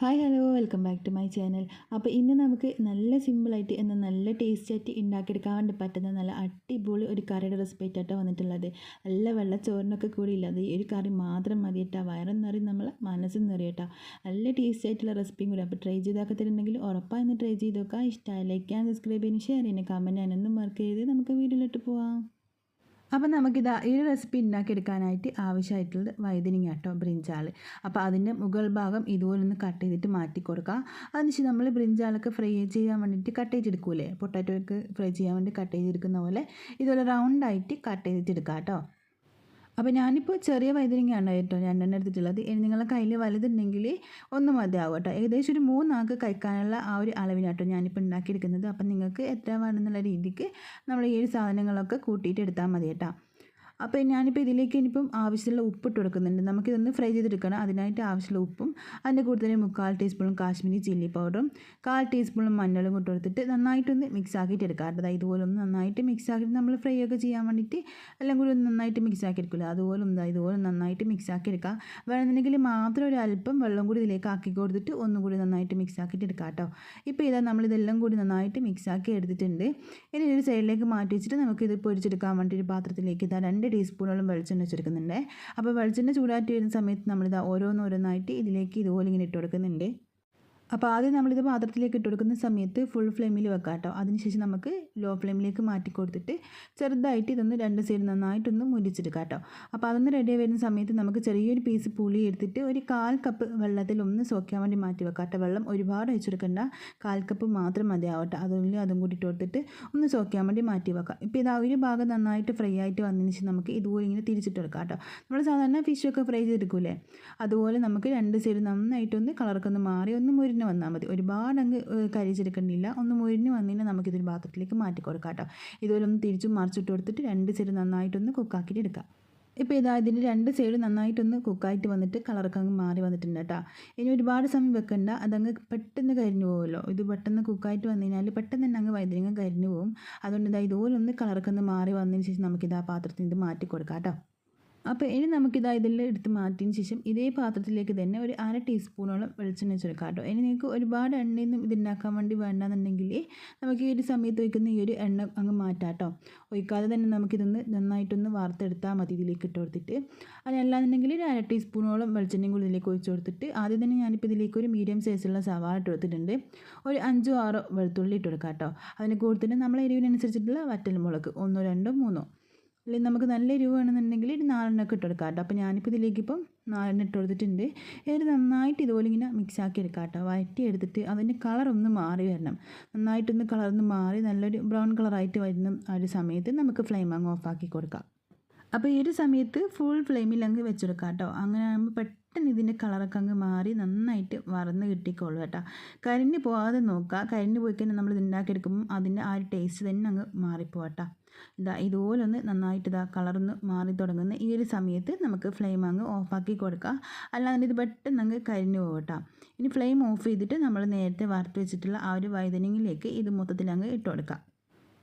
Hi hello welcome back to my channel. അപ്പോൾ ഇന്ന് നമുക്ക് നല്ല സിമ്പിളായിട്ട് എന്നാൽ നല്ല ടേസ്റ്റായിട്ട് ഉണ്ടാക്കിയെടുക്കാൻ വേണ്ടി പറ്റുന്ന നല്ല അടിപൊളി ഒരു കറിയുടെ റെസിപ്പി ആയിട്ടാണ് വന്നിട്ടുള്ളത്. നല്ല വെള്ളച്ചോറിനൊക്കെ കൂടി ഇല്ലാതെ ഈ ഒരു കറി മാത്രം മതി കേട്ടോ. വയറും നിറയും നമ്മളെ മനസ്സും നിറയും കേട്ടോ. നല്ല ടേസ്റ്റ് ആയിട്ടുള്ള റെസിപ്പിയും കൂടി. അപ്പോൾ ട്രൈ ചെയ്താക്കത്തിട്ടുണ്ടെങ്കിൽ ഉറപ്പായി ഒന്ന് ട്രൈ ചെയ്ത് നോക്കുക. ഇഷ്ടമായി ലൈക്ക് ചെയ്യാൻ, സബ്സ്ക്രൈബ് ചെയ്യാൻ, ഷെയർ ചെയ്യാൻ, കമൻറ്റ് ചെയ്യാനൊന്നും മറക്കരുത്. നമുക്ക് വീഡിയോയിലോട്ട് പോവാം. അപ്പോൾ നമുക്കിതാ ഈ റെസിപ്പി ഉണ്ടാക്കിയെടുക്കാനായിട്ട് ആവശ്യമായിട്ടുള്ളത് വഴുതനങ്ങ കേട്ടോ, ബ്രിഞ്ചാൾ. അപ്പോൾ അതിൻ്റെ മുകൾ ഭാഗം ഇതുപോലെ ഒന്ന് കട്ട് ചെയ്തിട്ട് മാറ്റി കൊടുക്കുക. അതിനുശേഷം നമ്മൾ ബ്രിഞ്ചാളൊക്കെ ഫ്രൈ ചെയ്യാൻ വേണ്ടിയിട്ട് കട്ട് ചെയ്തെടുക്കൂലേ, പൊട്ടാറ്റോയൊക്കെ ഫ്രൈ ചെയ്യാൻ വേണ്ടി കട്ട് ചെയ്തെടുക്കുന്ന പോലെ ഇതുപോലെ റൗണ്ടായിട്ട് കട്ട് ചെയ്തിട്ടെടുക്കുക കേട്ടോ. അപ്പോൾ ഞാനിപ്പോൾ ചെറിയ വഴുതനങ്ങയാണ് കേട്ടോ രണ്ടെണ്ണം എടുത്തിട്ടുള്ളത്. ഇനി നിങ്ങളുടെ കയ്യിൽ വലുതുണ്ടെങ്കിൽ ഒന്ന് മതിയാവും കേട്ടോ. ഏകദേശം ഒരു 3 ആൾക്ക് കഴിക്കാനുള്ള ആ ഒരു അളവിനാട്ടോ ഞാനിപ്പോൾ ഉണ്ടാക്കിയെടുക്കുന്നത്. അപ്പം നിങ്ങൾക്ക് എത്ര വേണമെന്നുള്ള രീതിക്ക് നമ്മൾ ഈ ഒരു സാധനങ്ങളൊക്കെ കൂട്ടിയിട്ട് എടുത്താൽ മതി കേട്ടോ. അപ്പോൾ ഞാനിപ്പോൾ ഇതിലേക്ക് ഇനിയിപ്പം ആവശ്യമുള്ള ഉപ്പിട്ട് കൊടുക്കുന്നുണ്ട്. നമുക്കിതൊന്ന് ഫ്രൈ ചെയ്തെടുക്കണം. അതിനായിട്ട് ആവശ്യമുള്ള ഉപ്പും അതിൻ്റെ കൂടെ തന്നെ 3/4 ടീസ്പൂൺ കാശ്മീരി ചില്ലി പൗഡറും 1/4 ടീസ്പൂൺ മഞ്ഞളും ഇട്ട് കൊടുത്തിട്ട് നന്നായിട്ടൊന്ന് മിക്സ് ആക്കിയിട്ട് എടുക്കാം. അതായത് ഇതുപോലെ ഒന്ന് നന്നായിട്ട് മിക്സ് ആക്കിയിട്ട് നമ്മൾ ഫ്രൈ ഒക്കെ ചെയ്യാൻ വേണ്ടിയിട്ട് എല്ലാം കൂടി ഒന്ന് നന്നായിട്ട് മിക്സ് ആക്കി എടുക്കില്ല, അതുപോലെ ഇതുപോലെ നന്നായിട്ട് മിക്സ് ആക്കി എടുക്കുക. വേണമെന്നുണ്ടെങ്കിൽ മാത്രം ഒരു അല്പം വെള്ളം കൂടി ഇതിലേക്ക് ആക്കി കൊടുത്തിട്ട് ഒന്നുകൂടി നന്നായിട്ട് മിക്സ് ആക്കിയിട്ട് എടുക്കാം കേട്ടോ. ഇപ്പോൾ ഇതാ നമ്മളിതെല്ലാം കൂടി നന്നായിട്ട് മിക്സ് ആക്കി എടുത്തിട്ടുണ്ട്. ഇനി ഒരു സൈഡിലേക്ക് മാറ്റി വെച്ചിട്ട് നമുക്കിത് പൊരിച്ചെടുക്കാൻ വേണ്ടി ഒരു പാത്രത്തിലേക്ക് ഇതാ 2 ടീസ്പൂണോളം വെളിച്ചെണ്ണ വെച്ചെടുക്കുന്നുണ്ട്. അപ്പോൾ വെളിച്ചെണ്ണ ചൂടാറ്റി വരുന്ന സമയത്ത് നമ്മളിത് ഓരോന്നോരോന്നായിട്ട് ഇതിലേക്ക് ഇതുപോലെ ഇങ്ങനെ ഇട്ട് കൊടുക്കുന്നുണ്ട്. അപ്പോൾ ആദ്യം നമ്മളിത് പാത്രത്തിലേക്ക് ഇട്ട് കൊടുക്കുന്ന സമയത്ത് ഫുൾ ഫ്ലെയിമിൽ വെക്കാം കേട്ടോ. അതിനുശേഷം നമുക്ക് ലോ ഫ്ലെയിമിലേക്ക് മാറ്റി കൊടുത്തിട്ട് ചെറുതായിട്ട് ഇതൊന്ന് 2 സൈഡ് നന്നായിട്ടൊന്ന് മുരിച്ചെടുക്കാം കേട്ടോ. അപ്പോൾ അതൊന്ന് റെഡി വരുന്ന സമയത്ത് നമുക്ക് ചെറിയൊരു പീസ് പുളി എടുത്തിട്ട് ഒരു 1/4 കപ്പ് വെള്ളത്തിൽ ഒന്ന് സോക്കാൻ വേണ്ടി മാറ്റി വെക്കാം കേട്ടോ. വെള്ളം ഒരുപാട് ഒഴിച്ചെടുക്കണ്ട, 1/4 കപ്പ് മാത്രം മതിയാവട്ടെ. അതും കൂടി ഇട്ട് കൊടുത്തിട്ട് ഒന്ന് സോക്കാൻ വേണ്ടി മാറ്റി വെക്കാം. ഇപ്പോൾ ഇത് ഒരു ഭാഗം നന്നായിട്ട് ഫ്രൈ ആയിട്ട് വന്നതിന് ശേഷം നമുക്ക് ഇതുപോലെ ഇങ്ങനെ തിരിച്ചിട്ട് എടുക്കാം കേട്ടോ. നമ്മൾ സാധാരണ ഫിഷൊക്കെ ഫ്രൈ ചെയ്തെടുക്കൂലേ, അതുപോലെ നമുക്ക് 2 സൈഡ് നന്നായിട്ടൊന്ന് കളറൊക്കെ ഒന്ന് മാറി ഒന്ന് മുരിഞ്ഞ് വന്നാൽ മതി. ഒരുപാട് അങ്ങ് കരിച്ചെടുക്കണ്ടില്ല, ഒന്ന് മുരിഞ്ഞ് വന്നതിന് നമുക്കിതൊരു പാത്രത്തിലേക്ക് മാറ്റി കൊടുക്കാം കേട്ടോ. ഇതുപോലെ ഒന്ന് തിരിച്ചും മറിച്ചിട്ട് കൊടുത്തിട്ട് 2 സൈഡ് നന്നായിട്ടൊന്ന് കുക്കാക്കിയിട്ട് എടുക്കാം. ഇപ്പോൾ ഇതാ ഇതിൻ്റെ 2 സൈഡ് നന്നായിട്ടൊന്ന് കുക്കായിട്ട് വന്നിട്ട് കളറൊക്കെ അങ്ങ് മാറി വന്നിട്ടുണ്ട് കേട്ടോ. ഇനി ഒരുപാട് സമയം വെക്കണ്ട, അതങ്ങ് പെട്ടെന്ന് കരിഞ്ഞു പോകുമല്ലോ. ഇത് പെട്ടെന്ന് കുക്കായിട്ട് വന്നു കഴിഞ്ഞാൽ പെട്ടെന്ന് തന്നെ അങ്ങ് വഴുതനങ്ങ കരിഞ്ഞു പോകും. അതുകൊണ്ട് ഇതാ ഇതുപോലെ ഒന്ന് കളറൊക്കെ ഒന്ന് മാറി വന്നതിന് ശേഷം നമുക്കിതാ പാത്രത്തിൽ ഇത് മാറ്റി കൊടുക്കാം കേട്ടോ. അപ്പോൾ ഇനി നമുക്കിതാ ഇതെല്ലാം എടുത്ത് മാറ്റിയതിന് ശേഷം ഇതേ പാത്രത്തിലേക്ക് തന്നെ ഒരു 1/2 ടീസ്പൂണോളം വെളിച്ചെണ്ണ വെച്ചെടുക്കാം കേട്ടോ. ഇനി നിങ്ങൾക്ക് ഒരുപാട് എണ്ണയൊന്നും ഇതുണ്ടാക്കാൻ വേണ്ടി വേണ്ടെന്നുണ്ടെങ്കിൽ നമുക്ക് ഈ ഒരു സമയത്ത് ഒഴിക്കുന്ന ഈ ഒരു എണ്ണ അങ്ങ് മാറ്റാം കേട്ടോ. ഒഴിക്കാതെ തന്നെ നമുക്കിതൊന്ന് നന്നായിട്ടൊന്ന് വാർത്തെടുത്താൽ മതി ഇതിലേക്ക് ഇട്ട് കൊടുത്തിട്ട്. അതല്ലാന്നുണ്ടെങ്കിൽ ഒരു 1/2 ടീസ്പൂണോളം വെളിച്ചെണ്ണയും കൂടി ഇതിലേക്ക് ഒഴിച്ച് കൊടുത്തിട്ട് ആദ്യം തന്നെ ഞാനിപ്പോൾ ഇതിലേക്ക് ഒരു മീഡിയം സൈസുള്ള സവാള ഇട്ട് കൊടുത്തിട്ടുണ്ട്. ഒരു 5 6 വെളുത്തുള്ളി ഇട്ട് കൊടുക്കാം കേട്ടോ. അതിന് കൂടുതൽ തന്നെ നമ്മളെ എരിവിനനുസരിച്ചിട്ടുള്ള വറ്റൽമുളക് 1 2 3, അല്ലെങ്കിൽ നമുക്ക് നല്ല എരിവ് വേണമെന്നുണ്ടെങ്കിൽ ഒരു 4 എണ്ണമൊക്കെ ഇട്ട് കൊടുക്കാം കേട്ടോ. അപ്പോൾ ഞാനിപ്പോൾ ഇതിലേക്ക് ഇപ്പം 4 എണ്ണം ഇട്ട് കൊടുത്തിട്ടുണ്ട്. ഇത് നന്നായിട്ട് ഇതുപോലെ ഇങ്ങനെ മിക്സ് ആക്കി എടുക്കാം കേട്ടോ. വഴറ്റി എടുത്തിട്ട് അതിൻ്റെ കളറൊന്ന് മാറി വരണം. നന്നായിട്ടൊന്ന് കളറൊന്ന് മാറി നല്ലൊരു ബ്രൗൺ കളറായിട്ട് വരുന്ന ആ ഒരു സമയത്ത് നമുക്ക് ഫ്ലെയിം അങ്ങ് ഓഫാക്കി കൊടുക്കാം. അപ്പോൾ ഈ ഒരു സമയത്ത് ഫുൾ ഫ്ലെയിമിൽ അങ്ങ് വെച്ചെടുക്കാം കേട്ടോ. അങ്ങനെ ആകുമ്പോൾ പെട്ടെന്ന് ഇതിൻ്റെ കളറൊക്കെ അങ്ങ് മാറി നന്നായിട്ട് വറന്ന് കിട്ടിക്കോളൂ കേട്ടോ. കരിഞ്ഞ് പോകാതെ നോക്കുക. കരിഞ്ഞ് പോയി കഴിഞ്ഞാൽ നമ്മൾ ഇത് ഉണ്ടാക്കിയെടുക്കുമ്പോൾ അതിൻ്റെ ആ ഒരു ടേസ്റ്റ് തന്നെ അങ്ങ് മാറിപ്പോകട്ടോ. ഇതുപോലെ ഒന്ന് നന്നായിട്ട് കളറൊന്ന് മാറി തുടങ്ങുന്ന ഈ ഒരു സമയത്ത് നമുക്ക് ഫ്ലെയിം അങ്ങ് ഓഫാക്കി കൊടുക്കുക. അല്ലാതെ ഇത് പെട്ടെന്ന് അങ്ങ് കരിഞ്ഞു പോകട്ടോ. ഇനി ഫ്ലെയിം ഓഫ് ചെയ്തിട്ട് നമ്മൾ നേരത്തെ വറുത്ത് വെച്ചിട്ടുള്ള ആ ഒരു വഴുതനങ്ങയിലേക്ക് ഇത് മൊത്തത്തിൽ അങ്ങ് ഇട്ട് കൊടുക്കാം.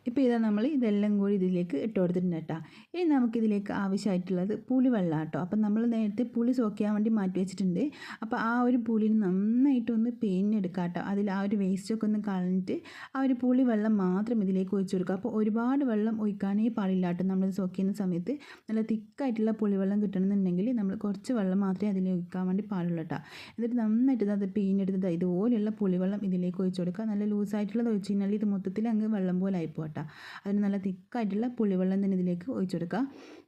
ഇപ്പോൾ ഇതാ നമ്മൾ ഇതെല്ലാം കൂടി ഇതിലേക്ക് ഇട്ട് കൊടുത്തിട്ടുണ്ട് കേട്ടോ. ഇനി നമുക്കിതിലേക്ക് ആവശ്യമായിട്ടുള്ളത് പുളിവെള്ളം കേട്ടോ. അപ്പം നമ്മൾ നേരത്തെ പുളി സോക്കാൻ വേണ്ടി മാറ്റി വെച്ചിട്ടുണ്ട്. അപ്പോൾ ആ ഒരു പുളിന് നന്നായിട്ടൊന്ന് പിഴിഞ്ഞെടുക്കാം കേട്ടോ. അതിൽ ആ ഒരു വേസ്റ്റൊക്കെ ഒന്ന് കളഞ്ഞിട്ട് ആ ഒരു പുളിവെള്ളം മാത്രം ഇതിലേക്ക് ഒഴിച്ച് കൊടുക്കുക. അപ്പോൾ ഒരുപാട് വെള്ളം ഒഴിക്കാനേ പാടില്ല കേട്ടോ. നമ്മൾ സോക്ക് ചെയ്യുന്ന സമയത്ത് നല്ല തിക്കായിട്ടുള്ള പുളിവെള്ളം കിട്ടണമെന്നുണ്ടെങ്കിൽ നമ്മൾ കുറച്ച് വെള്ളം മാത്രമേ അതിൽ ഒഴിക്കാൻ വേണ്ടി പാടുള്ളൂ കേട്ടോ. എന്നിട്ട് നന്നായിട്ട് അത് പിഴിഞ്ഞെടുത്തിട്ട് ഇതുപോലെയുള്ള പുളിവെള്ളം ഇതിലേക്ക് ഒഴിച്ച് കൊടുക്കുക. നല്ല ലൂസായിട്ടുള്ളത് ഒഴിച്ച് കഴിഞ്ഞാൽ ഇത് മൊത്തത്തിൽ അങ്ങ് വെള്ളം പോലെ ആയിപ്പോട്ടെ. അതിന് നല്ല തിക്കായിട്ടുള്ള പുളിവെള്ളം തന്നെ ഇതിലേക്ക് ഒഴിച്ചെടുക്കുക.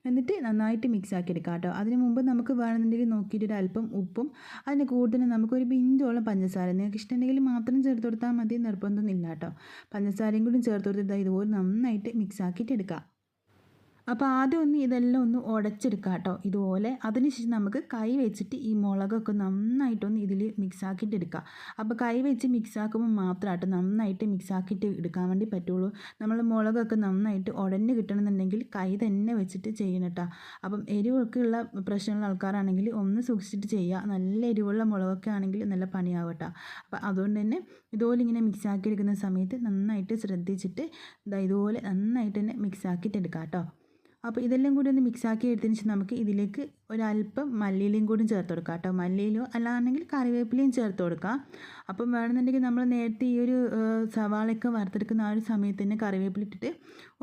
എന്നിട്ട് നന്നായിട്ട് മിക്സ് ആക്കി എടുക്കുക കേട്ടോ. അതിന് മുമ്പ് നമുക്ക് വേണമെന്നുണ്ടെങ്കിൽ നോക്കിയിട്ട് ഒരു അല്പം ഉപ്പും അതിന് കൂടുതൽ നമുക്കൊരു പിഞ്ചോളം പഞ്ചസാര നിങ്ങൾക്ക് ഇഷ്ടമുണ്ടെങ്കിൽ മാത്രം ചേർത്ത് കൊടുത്താൽ മതി, നിർബന്ധമൊന്നുമില്ല കേട്ടോ. പഞ്ചസാരയും കൂടി ചേർത്ത് കൊടുത്തിട്ട് ഇതുപോലെ നന്നായിട്ട് മിക്സ് ആക്കിയിട്ട് എടുക്കുക. അപ്പോൾ ആദ്യം ഒന്ന് ഇതെല്ലാം ഒന്ന് ഉടച്ചെടുക്കാം കേട്ടോ ഇതുപോലെ. അതിനുശേഷം നമുക്ക് കൈ വെച്ചിട്ട് ഈ മുളകൊക്കെ നന്നായിട്ടൊന്ന് ഇതിൽ മിക്സ് ആക്കിയിട്ട് എടുക്കാം. അപ്പോൾ കൈ വെച്ച് മിക്സ് ആക്കുമ്പോൾ മാത്രമായിട്ട് നന്നായിട്ട് മിക്സ് ആക്കിയിട്ട് എടുക്കാൻ വേണ്ടി പറ്റുള്ളൂ. നമ്മൾ മുളകൊക്കെ നന്നായിട്ട് ഉടഞ്ഞ് കിട്ടണമെന്നുണ്ടെങ്കിൽ കൈ തന്നെ വെച്ചിട്ട് ചെയ്യണം കേട്ടോ. അപ്പം എരിവൊക്കെ ഉള്ള പ്രശ്നമുള്ള ആൾക്കാരാണെങ്കിൽ ഒന്ന് സൂക്ഷിച്ചിട്ട് ചെയ്യുക. നല്ല എരിവുള്ള മുളകൊക്കെ ആണെങ്കിൽ നല്ല പണിയാവും കേട്ടോ. അപ്പോൾ അതുകൊണ്ട് തന്നെ ഇതുപോലെ ഇങ്ങനെ മിക്സ് ആക്കി എടുക്കുന്ന സമയത്ത് നന്നായിട്ട് ശ്രദ്ധിച്ചിട്ട് ഇതുപോലെ നന്നായിട്ട് തന്നെ മിക്സ് ആക്കിയിട്ട് എടുക്കാം കേട്ടോ. അപ്പോൾ ഇതെല്ലാം കൂടി ഒന്ന് മിക്സാക്കി എടുത്തതിന് ശേഷം നമുക്ക് ഇതിലേക്ക് ഒരല്പം മല്ലിയിലയും കൂടി ചേർത്ത് കൊടുക്കാം കേട്ടോ. മല്ലിയിലോ അല്ലാന്നുണ്ടെങ്കിൽ കറിവേപ്പിലയും ചേർത്ത് കൊടുക്കാം. അപ്പം വേണമെന്നുണ്ടെങ്കിൽ നമ്മൾ നേരത്തെ ഈ ഒരു സവാളയൊക്കെ വറുത്തെടുക്കുന്ന ആ ഒരു സമയത്ത് തന്നെ കറിവേപ്പില ഇട്ടിട്ട്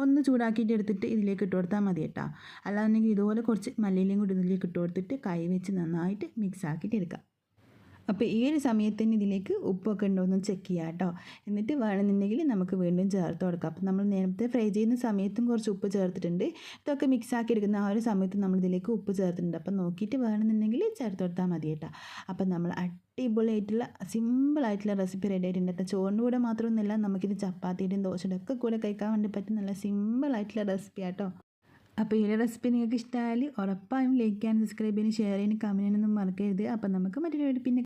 ഒന്ന് ചൂടാക്കിയിട്ട് എടുത്തിട്ട് ഇതിലേക്ക് ഇട്ട് കൊടുത്താൽ മതി കേട്ടോ. അല്ലാന്നുണ്ടെങ്കിൽ ഇതുപോലെ കുറച്ച് മല്ലിയിലയും കൂടി ഇതിലേക്ക് ഇട്ട് കൊടുത്തിട്ട് കൈ വെച്ച് നന്നായിട്ട് മിക്സ് ആക്കിയിട്ട് എടുക്കാം. അപ്പോൾ ഈ ഒരു സമയത്ത് തന്നെ ഇതിലേക്ക് ഉപ്പൊക്കെ ഉണ്ടോ എന്ന് ചെക്ക് ചെയ്യാം കേട്ടോ. എന്നിട്ട് വേണമെന്നുണ്ടെങ്കിൽ നമുക്ക് വീണ്ടും ചേർത്ത് കൊടുക്കാം. അപ്പോൾ നമ്മൾ നേരത്തെ ഫ്രൈ ചെയ്യുന്ന സമയത്തും കുറച്ച് ഉപ്പ് ചേർത്തിട്ടുണ്ട്. ഇതൊക്കെ മിക്സ് ആക്കി എടുക്കുന്ന ആ ഒരു സമയത്ത് നമ്മൾ ഇതിലേക്ക് ഉപ്പ് ചേർത്തിട്ടുണ്ട്. അപ്പോൾ നോക്കിയിട്ട് വേണമെന്നുണ്ടെങ്കിൽ ചേർത്ത് കൊടുത്താൽ മതി കേട്ടോ. അപ്പോൾ നമ്മൾ അടിപൊളിയായിട്ടുള്ള സിമ്പിളായിട്ടുള്ള റെസിപ്പി റെഡി ആയിട്ടുണ്ട് കേട്ടോ. ചോറിൻ്റെ കൂടെ മാത്രമൊന്നുമില്ല, നമുക്കിത് ചപ്പാത്തിയുടെയും ദോശയുടെ ഒക്കെ കൂടെ കഴിക്കാൻ വേണ്ടി പറ്റും നല്ല സിമ്പിളായിട്ടുള്ള റെസിപ്പി കേട്ടോ. അപ്പോൾ ഈ റെസിപ്പി നിങ്ങൾക്ക് ഇഷ്ടമായാൽ ഉറപ്പായും ലൈക്ക് ചെയ്യാനും സബ്സ്ക്രൈബ് ചെയ്യാനും ഷെയർ ചെയ്യാനും കമൻറ്റ് ചെയ്യാനൊന്നും മറക്കരുത്. അപ്പോൾ നമുക്ക് മറ്റൊരു പിന്നെ